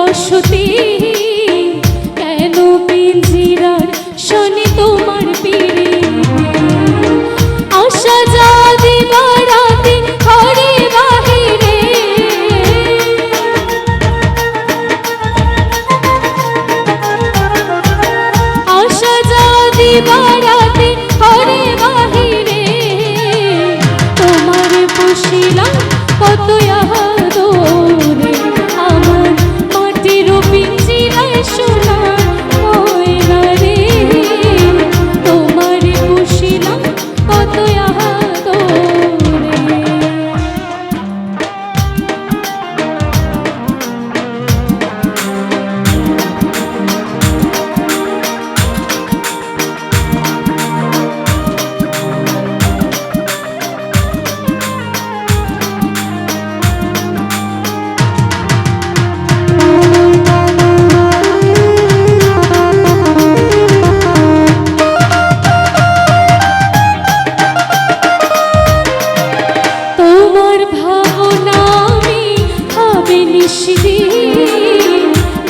বসতি কেন পিঞ্জিরার শোনে তোমার পিড়ি আশা যা দিবারাতে ঘরে বাহিরে আশা যা দিবারাতে ঘরে বাহিরে তোমার পুষিলাম কত আদরে আমার মাটির পিঞ্জিরায় সোনার ময়না রে তোমার পুষিলাম কত আদরে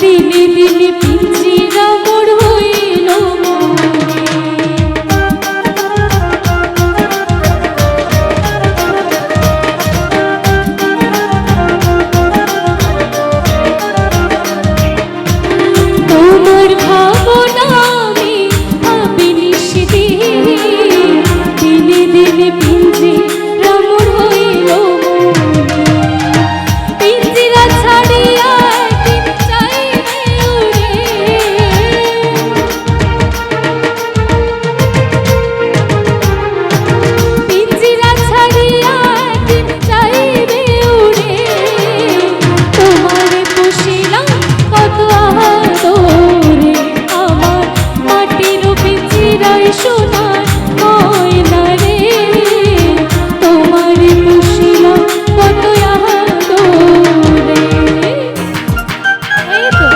দিনে দিনে পিঞ্জিরা মোর হইল তোমার ভাবনা আমি ভাবি নিশিদিন দিনে দিনে পিঞ্জিরা মোর হইল পিঞ্জিরা ছাড়িয়া সোনার ময়না রে তোমার পুষিলাম কত আদরে এই তো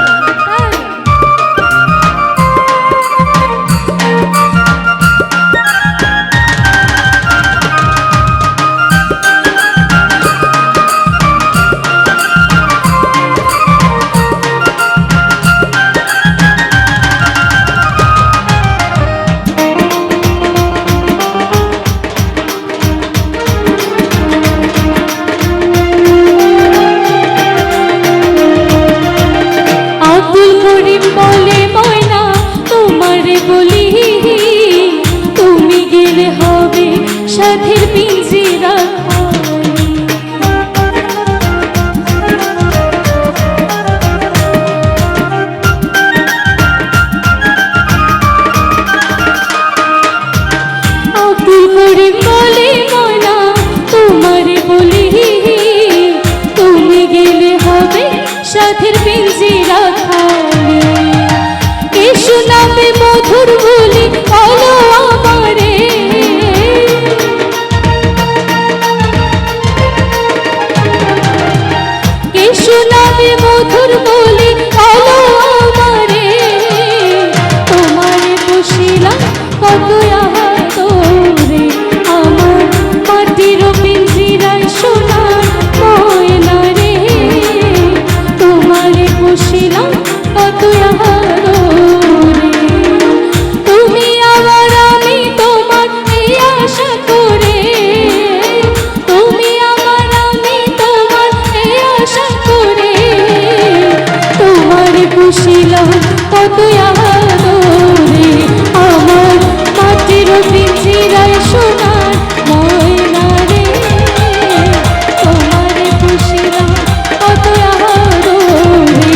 বলে ময়না তোমারে বলি তুমি গেলে হবে সাথের পিঞ্জিরা আব্দুল করিম বলে ময়না তোমারে বলি তুমি গেলে হবে সাথের পিঞ্জিরা শোনাবে মধুর বলি বলো আমারে কে শোনাবে মধুর বলি বলো আমারে তোমারে পুষিলাম কত আদরে আমার মাটির পিঞ্জিরায় সোনার ময়না রে তোমারে পুষিলাম কত পুষিলাম কত আদরে আমার মাটির পিঞ্জিরায় সোনার ময়না রে তোমারে পুষিলাম কত আদরে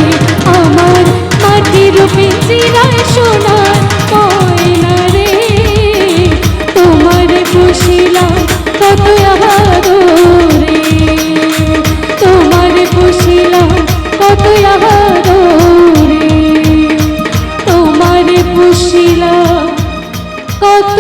আমার মাটির পিঞ্জিরায় সোনার ময়না রে তোমারে পুষিলাম কত আদরে তোমারে পুষিলাম কত আদরে তোমারে পুষিলাম কত